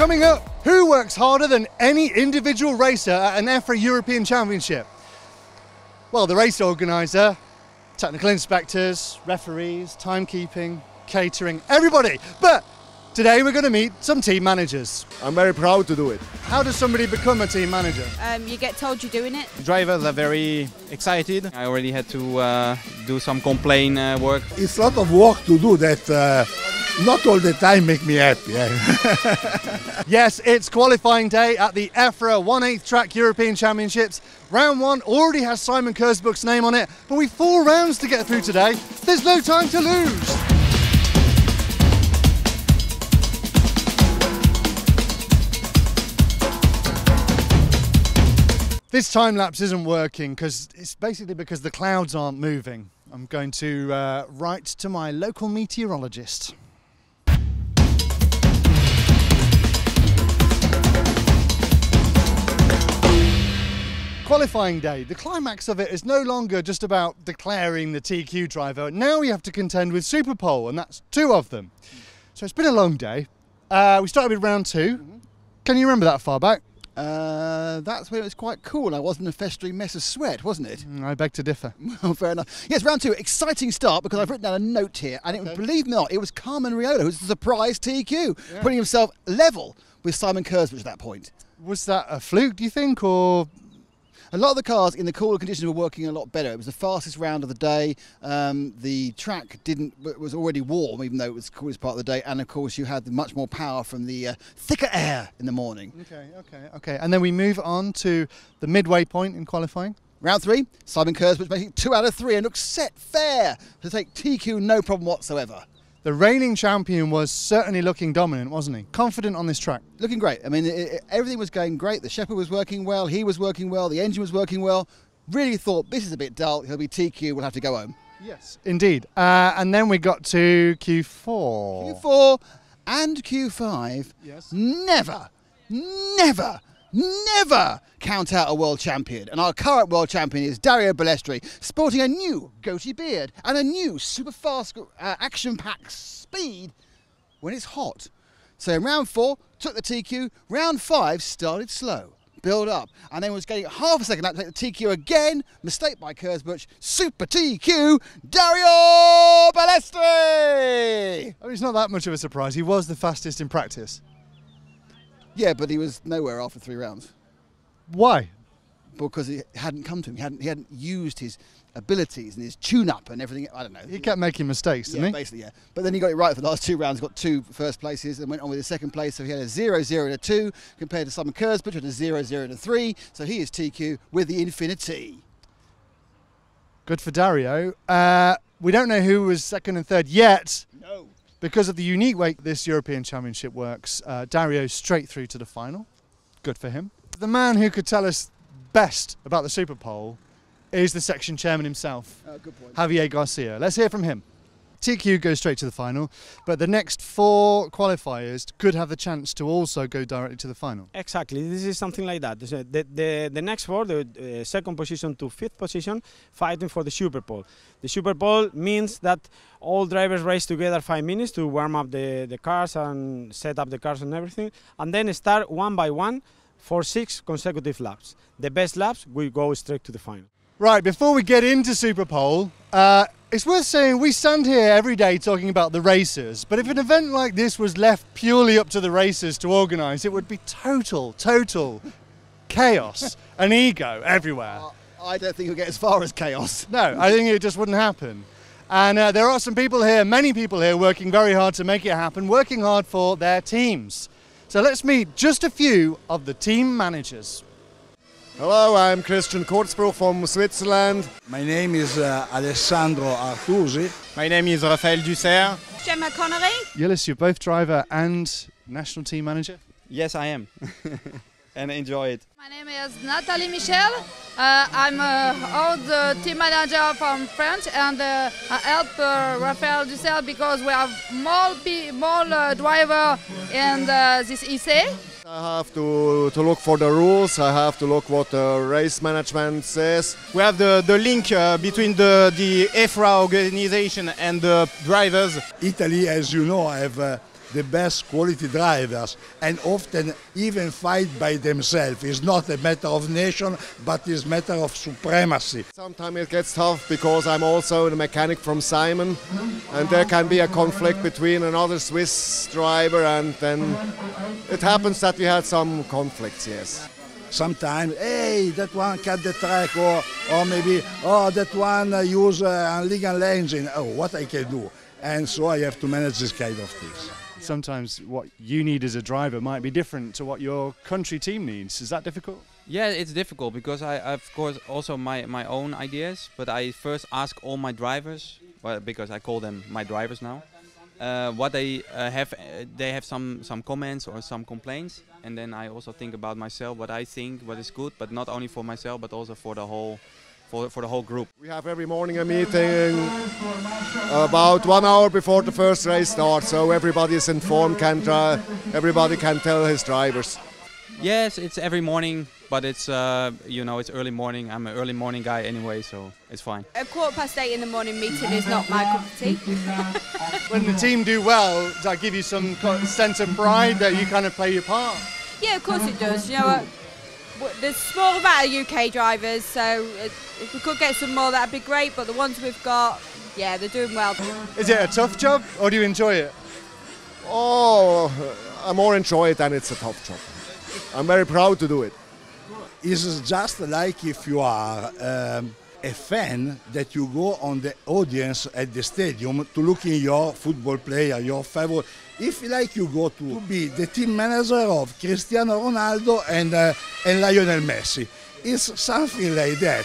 Coming up, who works harder than any individual racer at an EFRA European Championship? Well, the race organiser, technical inspectors, referees, timekeeping, catering, everybody. But today we're going to meet some team managers. I'm very proud to do it. How does somebody become a team manager? You get told you're doing it. Drivers are very excited. I already had to do some complaint work. It's a lot of work to do that not all the time make me happy. Yes, it's qualifying day at the EFRA 1/8 track European Championships. Round 1 already has Simon Kurtzberg's name on it, but we've 4 rounds to get through today. There's no time to lose. This time lapse isn't working because it's basically because the clouds aren't moving. I'm going to write to my local meteorologist. Qualifying day, the climax of it is no longer just about declaring the TQ driver. Now we have to contend with SuperPole, and that's 2 of them. So it's been a long day. We started with round 2. Can you remember that far back? That's when it was quite cool. I wasn't a festering mess of sweat, wasn't it? I beg to differ. Well, fair enough. Yes, round 2, exciting start because I've written down a note here, and it, believe me or not, it was Carmen Riola who's the surprise TQ, putting himself level with Simon Kurtzberg at that point. Was that a fluke, do you think, or...? A lot of the cars in the cooler conditions were working a lot better. It was the fastest round of the day. The track was already warm, even though it was the coolest part of the day. And of course, you had much more power from the thicker air in the morning. Okay. And then we move on to the midway point in qualifying. Round 3, Simon Kurtzberg making 2 out of 3 and looks set fair to take TQ, no problem whatsoever. The reigning champion was certainly looking dominant, wasn't he? Confident on this track. Looking great. I mean, everything was going great. The shepherd was working well, he was working well, the engine was working well. Really thought, this is a bit dull, he'll be TQ, we'll have to go home. Yes, indeed. And then we got to Q4. Q4 and Q5. Yes. Never count out a world champion. And our current world champion is Dario Balestra, sporting a new goatee beard and a new super fast action-packed speed when it's hot. So in round 4, took the TQ. Round 5 started slow, build up, and then was getting half a second lap to take the TQ again. Mistake by Kurtzberg. Super TQ, Dario Balestra! I mean, it's not that much of a surprise. He was the fastest in practice. Yeah, but he was nowhere after 3 rounds. Why? Because it hadn't come to him. He hadn't used his abilities and his tune-up and everything. I don't know. He kept making mistakes, didn't he? Basically, yeah. But then he got it right for the last 2 rounds. Got 2 first places and went on with his second place. So he had a 0-0 and a 2 compared to Simon Kurtzberg, who had a 0-0 and a 3. So he is TQ with the Infinity. Good for Dario. We don't know who was second and third yet. No. Because of the unique way this European Championship works, Dario's straight through to the final. Good for him. The man who could tell us best about the SuperPole is the section chairman himself, Good point. Javier Garcia. Let's hear from him. TQ goes straight to the final, but the next 4 qualifiers could have the chance to also go directly to the final. Exactly, this is something like that. The next 4, the second position to 5th position, fighting for the SuperPole. The SuperPole means that all drivers race together 5 minutes to warm up the cars and set up the cars and everything, and then start 1 by 1 for 6 consecutive laps. The best laps will go straight to the final. Right, before we get into SuperPole, it's worth saying we stand here every day talking about the racers, but if an event like this was left purely up to the racers to organise, it would be total chaos and ego everywhere. I don't think it'll get as far as chaos. No, I think it just wouldn't happen. And there are some people here, many people here, working very hard to make it happen, working hard for their teams. So let's meet just a few of the team managers. Hello, I'm Christian Kurtzberg from Switzerland. My name is Alessandro Artusi. My name is Raphael Dusser. Gemma Connery. Yillis, you're both driver and national team manager? Yes, I am. And enjoy it. My name is Nathalie Michel. I'm old team manager from France, and I help Raphael Dussel because we have more driver in this EC. I have to look for the rules, I have to look what the race management says. We have the link between the EFRA organization and the drivers. Italy, as you know, have the best quality drivers and often even fight by themselves. It's not a matter of nation, but it's a matter of supremacy. Sometimes it gets tough because I'm also the mechanic from Simon, and there can be a conflict between another Swiss driver, and then it happens that we had some conflicts, yes. Sometimes, hey, that one cut the track, or maybe, oh, that one use illegal engine. Oh, what I can do? And so I have to manage this kind of things. Sometimes what you need as a driver might be different to what your country team needs. Is that difficult? Yeah, it's difficult because I of course also my own ideas, but I first ask all my drivers, well, because I call them my drivers now, what they have. They have some comments or some complaints, and then I also think about myself, what I think, what is good, but not only for myself, but also for the whole. For the whole group. We have every morning a meeting about 1 hour before the first race starts, so everybody is informed, everybody can tell his drivers. Yes, it's every morning, but it's you know, it's early morning. I'm an early morning guy anyway, so it's fine. A 8:15 in the morning meeting is not my cup of tea. When the team do well, does that give you some sense of pride that you kind of play your part? Yeah, of course it does. You know, there's a small amount of UK drivers, so if we could get some more, that'd be great. But the ones we've got, yeah, they're doing well. Is it a tough job, or do you enjoy it? Oh, I more enjoy it than it's a tough job. I'm very proud to do it. It's just like if you are a fan that you go on the audience at the stadium to look in your football player, your favorite. If like you go to be the team manager of Cristiano Ronaldo and Lionel Messi, it's something like that.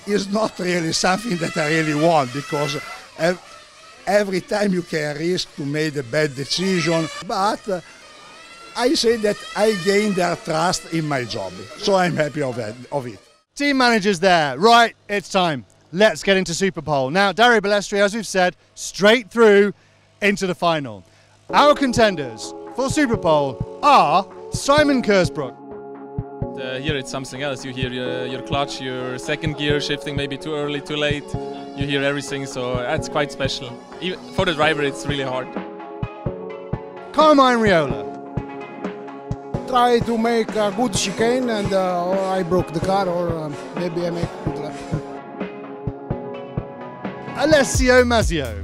It's not really something that I really want, because every time you can risk to make a bad decision, but I say that I gain their trust in my job, so I'm happy of it. Team managers there. Right, it's time. Let's get into SuperPole. Now, Dario Balestra, as we've said, straight through into the final. Our contenders for SuperPole are Simon Kurtzberg. Here it's something else. You hear your clutch, your second gear shifting maybe too early, too late. You hear everything, so that's quite special. Even for the driver, it's really hard. Carmine Riola. Try to make a good chicane, and or I broke the car, or maybe I make good lap. Alessio Mazzio.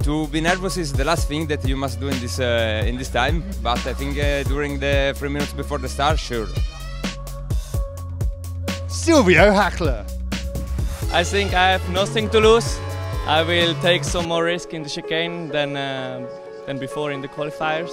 To be nervous is the last thing that you must do in this time, but I think during the 3 minutes before the start, sure. Silvio Hackler. I think I have nothing to lose. I will take some more risk in the chicane than before in the qualifiers.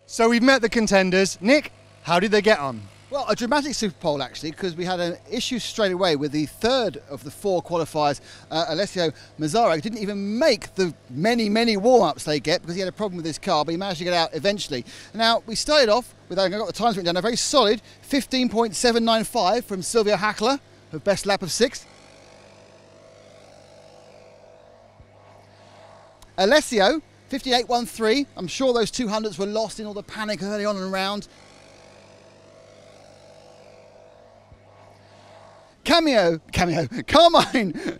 So we've met the contenders. Nick, how did they get on? Well, a dramatic SuperPole actually, because we had an issue straight away with the third of the 4 qualifiers, Alessio Mazzara, who didn't even make the many warm-ups they get because he had a problem with his car, but he managed to get out eventually. Now, we started off with, I've got the times written down, a very solid 15.795 from Silvio Hackler, her best lap of 6th. Alessio, 58.13. I'm sure those 200s were lost in all the panic early on and around. Carmine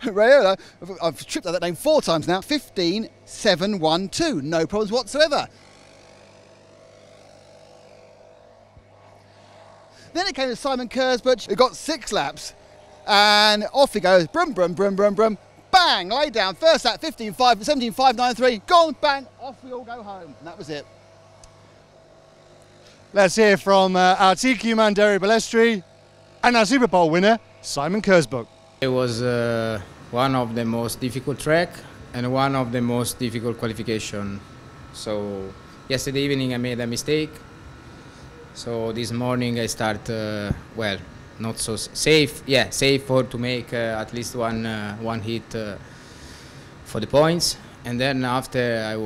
Riola, I've tripped over that name 4 times now, 15.712, no problems whatsoever. Then it came to Simon Kurtzberg, who got 6 laps, and off he goes, brum, brum, brum, brum, brum, bang, lay down, first lap, 17.593, gone, bang, off we all go home, and that was it. Let's hear from our TQ man, Dario Balestra, and our SuperPole winner, Simon Kurtzberg. It was one of the most difficult track and one of the most difficult qualification. So yesterday evening I made a mistake. So this morning I start well, not so safe. Yeah, safe for to make at least one hit for the points. And then after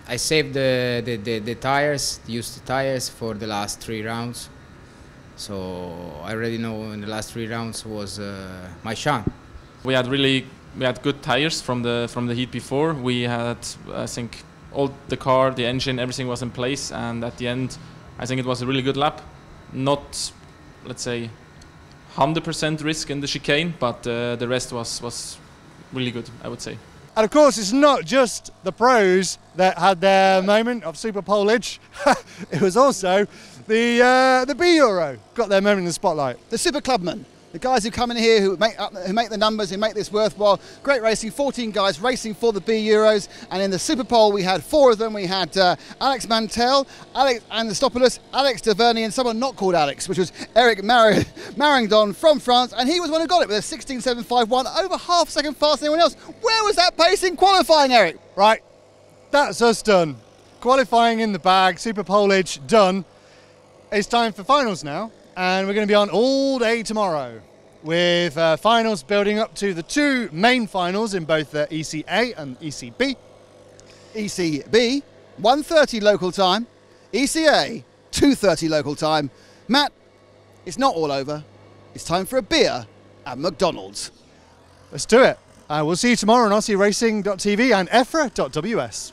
I saved the tires, used the tires for the last 3 rounds. So I already know in the last 3 rounds was my chance. We had good tires from the heat before. We had, I think, all the car, the engine, everything was in place, and at the end I think it was a really good lap. Not, let's say, 100% risk in the chicane, but the rest was really good, I would say. And of course, it's not just the pros that had their moment of SuperPolage. It was also the B Euro got their moment in the spotlight. The Super Clubmen, the guys who come in here who make the numbers, who make this worthwhile. Great racing, 14 guys racing for the B Euros. And in the SuperPole, we had 4 of them. We had Alex Mantel, Alex Anastopoulos, Alex Tavernier, and someone not called Alex, which was Eric Marangdon from France. And he was the one who got it with a 16.751, over half a second faster than anyone else. Where was that pace in qualifying, Eric? Right, that's us done. Qualifying in the bag, SuperPolage done. It's time for finals now. And we're going to be on all day tomorrow with finals building up to the 2 main finals in both the ECA and ECB. ECB, 1:30 local time. ECA, 2:30 local time. Matt, it's not all over. It's time for a beer at McDonald's. Let's do it. We'll see you tomorrow on AussieRacing.tv and EFRA.ws.